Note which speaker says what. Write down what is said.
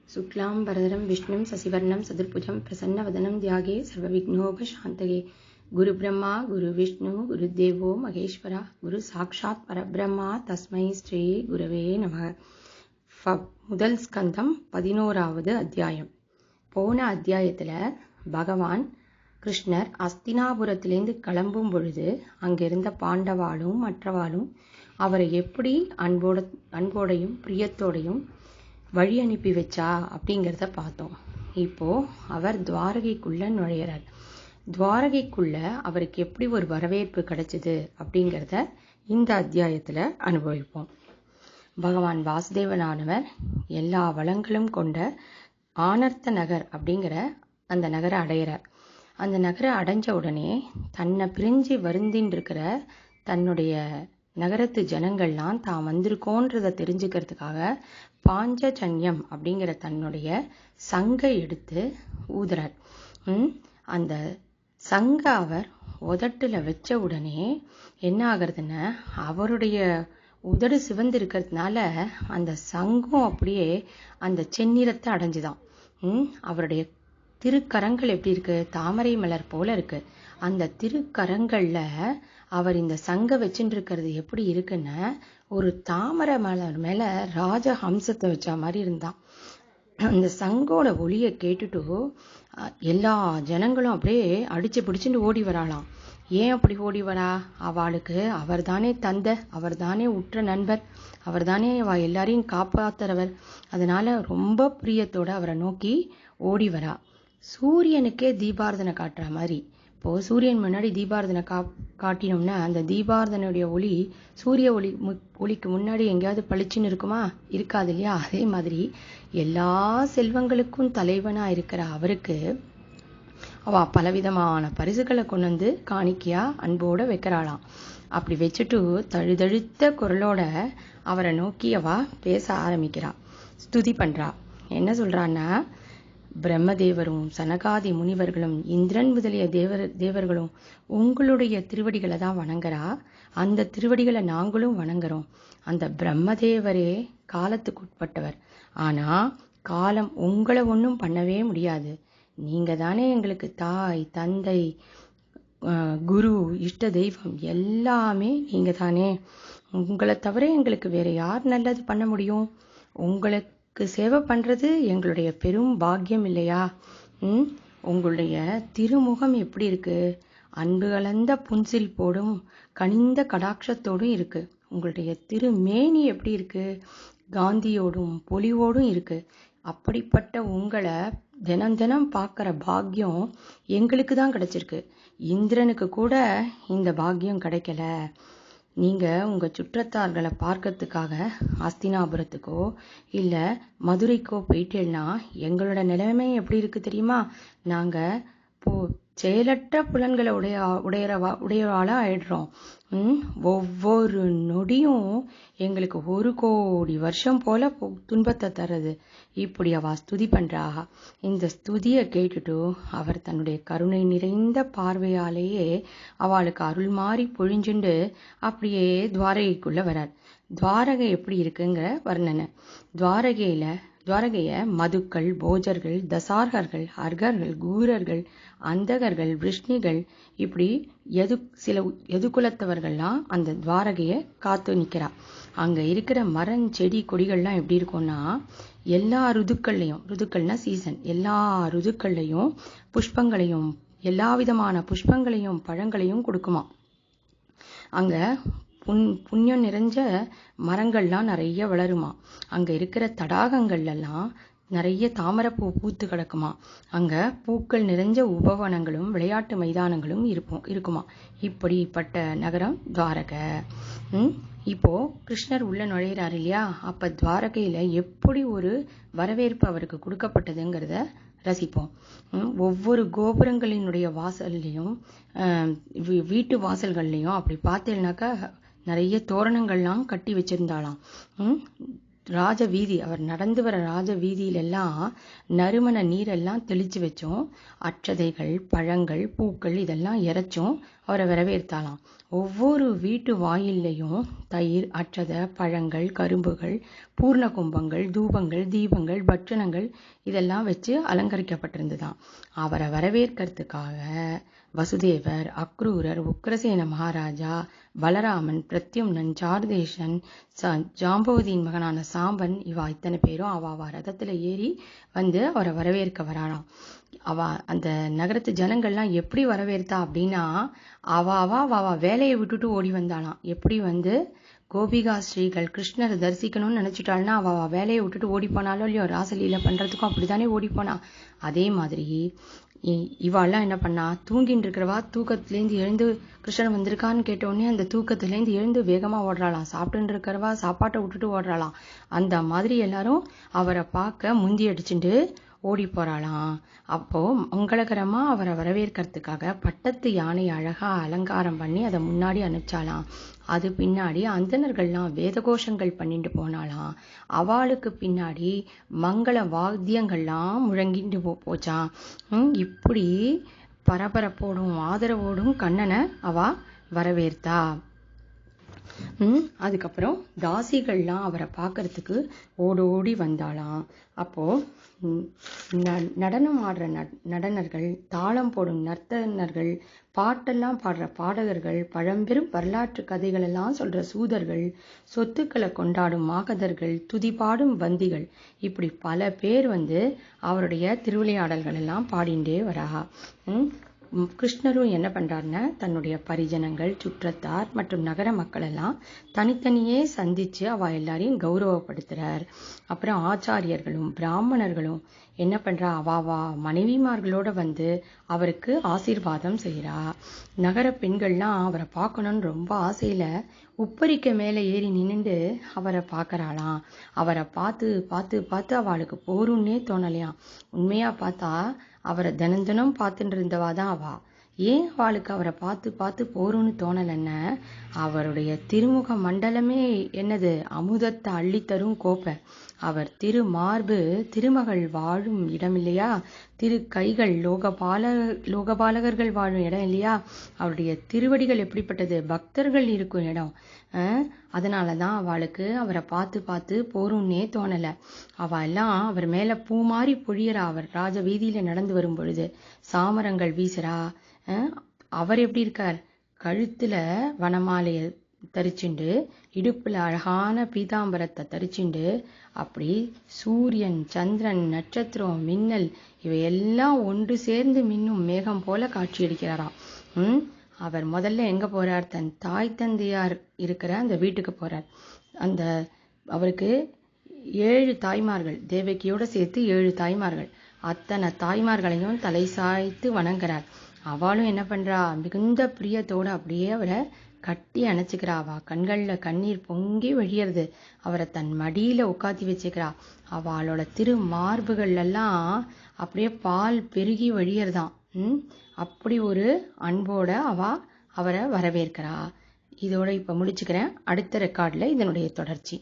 Speaker 1: शुक्लांबरधरं विष्णुं शशिवर्णं चतुर्भुजं प्रसन्नवदनं ध्याये सर्वविघ्नोपशान्तये गुरुब्रह्मा गुरुविष्णु गुरुदेवो महेश्वरा गुरु साक्षात् परब्रह्मा तस्मै ஸ்ரீ குரவே நமः. முதல் ஸ்கந்தம் 11வது அத்தியாயம். போன அத்தியாயத்துல பகவான் கிருஷ்ணர் அஸ்தினாபுரத்திலேருந்து கிளம்பும் பொழுது அங்கிருந்த பாண்டவாளும் மற்றவாளும் அவரை எப்படி அன்போடையும் பிரியத்தோடையும் வழி அனுப்பி வச்சா அப்படிங்கிறத பார்த்தோம். இப்போ அவர் துவாரகைக்குள்ள நுழையிறார். துவாரகைக்குள்ள அவருக்கு எப்படி ஒரு வரவேற்பு கிடைச்சது அப்படிங்கிறத இந்த அத்தியாயத்துல அனுபவிப்போம். பகவான் வாசுதேவனானவர் எல்லா வளங்களும் கொண்ட ஆனர்த்த நகர் அப்படிங்கிற அந்த நகரை அடையிறார். அந்த நகரை அடைஞ்ச உடனே தன்னை பிரிஞ்சு வருந்தின்னு இருக்கிற தன்னுடைய நகரத்து ஜனங்கள்லாம் தான் வந்திருக்கோன்றதை தெரிஞ்சுக்கிறதுக்காக பாஞ்சஜன்யம் அப்படிங்கிற தன்னுடைய சங்கை எடுத்து ஊதுறார். அந்த சங்க அவர் உதட்டுல வச்ச உடனே என்ன ஆகுறதுன்னா, அவருடைய உதடு சிவந்து இருக்கிறதுனால அந்த சங்கம் அப்படியே அந்த செந்நிறத்தை அடைஞ்சுதான். அவருடைய திருக்கரங்கள் எப்படி இருக்கு, தாமரை மலர் போல இருக்கு. அந்த திருக்கரங்கள்ல அவர் இந்த சங்க வச்சுட்டு இருக்கிறது எப்படி இருக்குன்னு ஒரு தாமரை மலர் மேல ராஜஹம்சத்தை வச்ச மாதிரி இருந்தான். அந்த சங்கோட ஒளியை கேட்டுட்டு எல்லா ஜனங்களும் அப்படியே அடிச்சு பிடிச்சுட்டு ஓடி வராளாம். ஏன் அப்படி ஓடி வரா? அவளுக்கு அவர் தானே தந்தை, அவர் தானே உற்ற நண்பர், அவர் தானே எல்லாரையும் காப்பாத்துறவர். அதனால ரொம்ப பிரியத்தோட அவரை நோக்கி ஓடி வரா. சூரியனுக்கே தீபாரதனை காட்டுற மாதிரி. இப்போ சூரியன் முன்னாடி தீபாரதனை காட்டினோம்னா அந்த தீபாரதனுடைய ஒளி சூரிய ஒளிக்கு முன்னாடி எங்கேயாவது பளிச்சுன்னு இருக்குமா? இருக்காது இல்லையா? அதே மாதிரி எல்லா செல்வங்களுக்கும் தலைவனா இருக்கிற அவருக்கு அவ பலவிதமான பரிசுகளை கொண்டு வந்து காணிக்கையா அன்போட வைக்கிறாளாம். அப்படி வச்சுட்டு தழுதழுத்த குரலோட அவரை நோக்கி அவ பேச ஆரம்பிக்கிறா, ஸ்துதி பண்றா. என்ன சொல்றான்னா, பிரம்மதேவரும் சனகாதி முனிவர்களும் இந்திரன் முதலிய தேவர்களும் உங்களுடைய திருவடிகளை தான் வணங்குறா. அந்த திருவடிகளை நாங்களும் வணங்குறோம். அந்த பிரம்மதேவரே காலத்துக்கு உட்பட்டவர். ஆனா காலம் உங்களை ஒன்றும் பண்ணவே முடியாது. நீங்க தானே எங்களுக்கு தாய், தந்தை, குரு, இஷ்ட தெய்வம் எல்லாமே நீங்க தானே. உங்களை தவிர எங்களுக்கு வேற யார் நல்லது பண்ண முடியும்? உங்களுக்கு சேவை பண்றது எங்களுடைய பெரும் பாக்கியம் இல்லையா? உங்களுடைய திருமுகம் எப்படி இருக்கு? அன்பு கலந்த புன்சிரிப்போடும் கனிந்த கடாட்சத்தோடும் இருக்கு. உங்களுடைய திருமேனி எப்படி இருக்கு? காந்தியோடும் பொலிவோடும் இருக்கு. அப்படிப்பட்ட உங்களை தினம் தினம் பார்க்கிற பாக்கியம் எங்களுக்கு தான் கிடைச்சிருக்கு. இந்திரனுக்கு கூட இந்த பாக்கியம் கிடைக்கல. நீங்க உங்க சுற்றத்தார்களை பார்க்கறதுக்காக அஸ்தினாபுரத்துக்கோ இல்ல மதுரைக்கோ போயிட்டேன்னா எங்களோட நிலைமை எப்படி இருக்கு தெரியுமா? நாங்க செயலற்ற புலன்களை உடையவாளா ஆயிடுறோம். ஒவ்வொரு நொடியும் எங்களுக்கு 1 கோடி வருஷம் போல துன்பத்தை தர்றது. இப்படி அவ ஸ்துதி பண்றா. இந்த ஸ்துதியை கேட்டுட்டு அவர் தன்னுடைய கருணை நிறைந்த பார்வையாலேயே அவளுக்கு அருள் மாறி பொழிஞ்சுண்டு அப்படியே துவாரகைக்குள்ள வரார். துவாரகை எப்படி இருக்குங்கிற வர்ணனை. துவாரகைய மதுக்கள், போஜர்கள், தசார்கர்கள், அர்கர்கள், கூரர்கள், அந்தகர்கள், விஷ்ணிகள், இப்படி சில எதுகுலத்தவர்கள்லாம் அந்த துவாரகைய காத்து நிக்கிறா. அங்க இருக்கிற மரம், செடி, கொடிகள்லாம் எப்படி இருக்கும்னா எல்லா ருதுக்கள்னா சீசன், எல்லா ருதுக்கள்லையும் புஷ்பங்களையும் எல்லா விதமான புஷ்பங்களையும் பழங்களையும் கொடுக்குமா. அங்க புண்ணியம் நிறைஞ்ச மரங்கள்லாம் நிறைய வளருமா. அங்க இருக்கிற தடாகங்கள்ல எல்லாம் நிறைய தாமரைப்பூ பூத்து கிடக்குமா. அங்க பூக்கள் நிறைஞ்ச உபவனங்களும் விளையாட்டு மைதானங்களும் இருக்குமா. இப்படிப்பட்ட நகரம் துவாரகை. இப்போ கிருஷ்ணர் உள்ள நுழையிறாரு இல்லையா? அப்ப துவாரகையில எப்படி ஒரு வரவேற்பு அவருக்கு கொடுக்கப்பட்டதுங்கிறத ரசிப்போம். ஒவ்வொரு கோபுரங்களினுடைய வாசல்லையும் வீட்டு வாசல்கள்லையும் அப்படி பார்த்தேன்னாக்கா நிறைய தோரணங்கள்லாம் கட்டி வச்சிருந்தாளாம். ராஜ வீதி, அவர் நடந்து வர ராஜ வீதியிலெல்லாம் நறுமண நீரெல்லாம் தெளிச்சு வச்சோம். அட்சதைகள், பழங்கள், பூக்கள் இதெல்லாம் இறைச்சும் அவரை வரவேற்றாலாம். ஒவ்வொரு வீட்டு வாயில்லையும் தயிர், அட்சதை, பழங்கள், கரும்புகள், பூர்ண கும்பங்கள், தூபங்கள், தீபங்கள், பட்சணங்கள் இதெல்லாம் வச்சு அலங்கரிக்கப்பட்டிருந்துதான். அவரை வரவேற்கிறதுக்காக வசுதேவர், அக்ரூரர், உக்ரசேன மகாராஜா, பலராமன், பிரத்யும்னன், சாருதேசன், ஜாம்பவதியின் மகனான சாம்பன் இவா இத்தனை பேரும் அவ ரதத்துல ஏறி வந்து அவரை வரவேற்க வராளாம். அந்த நகரத்து ஜனங்கள்லாம் எப்படி வரவேற்றா அப்படின்னா, அவ வேலையை விட்டுட்டு ஓடி வந்தாளாம். எப்படி வந்து கோபிகா ஸ்ரீகள் கிருஷ்ணரை தரிசிக்கணும்னு நினைச்சிட்டாள்னா அவ வேலையை விட்டுட்டு ஓடி போனாலும் இல்லையோ, ராசலீலை பண்றதுக்கும் அப்படித்தானே ஓடி போனா. அதே மாதிரி இவாள்லாம் என்ன பண்ணா, தூங்கின்னு இருக்கிறவா தூக்கத்திலேருந்து எழுந்து கிருஷ்ணன் வந்திருக்கான்னு கேட்ட உடனே அந்த தூக்கத்திலேருந்து எழுந்து வேகமா ஓடுறாளாம். சாப்பிட்டுன்னு இருக்கிறவா சாப்பாட்டை விட்டுட்டு ஓடுறாளாம். அந்த மாதிரி எல்லாரும் அவரை பார்க்க முந்தி அடிச்சுட்டு ஓடி போறாளாம். அப்போ மங்களகரமா அவரை வரவேற்கிறதுக்காக பட்டத்து யானை அழகா அலங்காரம் பண்ணி அதை முன்னாடி அனுப்பிச்சாலாம். அது பின்னாடி அந்தணர்கள்லாம் வேதகோஷங்கள் பண்ணிட்டு போனாலாம். அவளுக்கு பின்னாடி மங்கள வாத்தியங்கள்லாம் முழங்கிட்டு போச்சான். இப்படி பரபரப்போடும் ஆதரவோடும் கண்ணனை அவ வரவேற்றா. அதுக்கப்புறம் தாசிகள்லாம் அவரை பார்க்கறதுக்கு ஓடோடி வந்தாளாம். அப்போ நடனம் ஆடுற நடனர்கள், தாளம் போடும் நர்த்தனர்கள், பாட்டெல்லாம் பாடுற பாடகர்கள், பழம்பெரும் வரலாற்று கதைகள் எல்லாம் சொல்ற சூதர்கள், சொத்துக்களை கொண்டாடும் மாகதர்கள், துதிபாடும் வந்திகள், இப்படி பல பேர் வந்து அவருடைய திருவிளையாடல்கள் எல்லாம் பாடிண்டே வரா. கிருஷ்ணரும் என்ன பண்றாருன்னா, தன்னுடைய பரிஜனங்கள், சுற்றத்தார் மற்றும் நகர மக்கள் எல்லாம் தனித்தனியே சந்திச்சு அவ எல்லாரையும் கௌரவப்படுத்துறார். அப்புறம் ஆச்சாரியர்களும் பிராமணர்களும் என்ன பண்றா, அவாவா மனைவிமார்களோட வந்து அவருக்கு ஆசீர்வாதம் செய்யறா. நகர பெண்கள்லாம் அவரை பார்க்கணும்னு ரொம்ப ஆசையில உப்பரிக்க மேல ஏறி நின்னுண்டு அவரை பார்க்கறாளாம். அவரை பார்த்து பார்த்து பார்த்து அவளுக்கு போருன்னே தோணலையாம். உண்மையா பார்த்தா அவரை தினம் பார்த்துட்டு இருந்தவாதான் அவா. ஏன் அவளுக்கு அவரை பார்த்து பார்த்து போருன்னு தோணலன்னு, அவருடைய திருமுக மண்டலமே என்னது, அமுதத்தை அள்ளித்தரும் கோப்பை. அவர் திரு மார்பு திருமகள் வாழும் இடம் இல்லையா, திரு கைகள் லோகபாலகர்கள் வாழும் இடம் இல்லையா, அவருடைய திருவடிகள் எப்படிப்பட்டது, பக்தர்கள் இருக்கும் இடம். அதனாலதான் அவளுக்கு அவரை பார்த்து பார்த்து போருன்னே தோணல. அவ எல்லாம் அவர் மேல பூ மாறி பொழியறா. அவர் ராஜ வீதியில நடந்து வரும் பொழுது சாமரங்கள் வீசுறா. அவர் எப்படி இருக்கார், கழுத்துல வனமாலைய தரிச்சுண்டு, இடுப்புல அழகான பீதாம்பரத்தை தரிச்சுண்டு, அப்படி சூரியன், சந்திரன், நட்சத்திரம், மின்னல் இவையெல்லாம் ஒன்று சேர்ந்து மின்னும் மேகம் போல காட்சியளிக்கிறாராம். அவர் முதல்ல எங்க போறார், தன் தாய் தந்தையார் இருக்கிற அந்த வீட்டுக்கு போறார். அந்த அவருக்கு 7 தாய்மார்கள், தேவகியோட சேர்த்து 7 தாய்மார்கள். அத்தனை தாய்மார்களையும் தலை சாய்த்து வணங்குறார். அவளும் என்ன பண்றா, மிகுந்த பிரியத்தோட அப்படியே அவரை கட்டி அணைச்சுக்கிறா. அவ கண்கள்ல கண்ணீர் பொங்கி வழியறது. அவரை தன் மடியில உட்காத்தி வச்சுக்கிறா. அவளோட திரு மார்புகள் எல்லாம் அப்படியே பால் பெருகி வழியறதான். அப்படி ஒரு அன்போட அவரை வரவேற்கிறா. இதோட இப்ப முடிச்சுக்கிறேன். அடுத்த ரெக்கார்ட்ல இதனுடைய தொடர்ச்சி.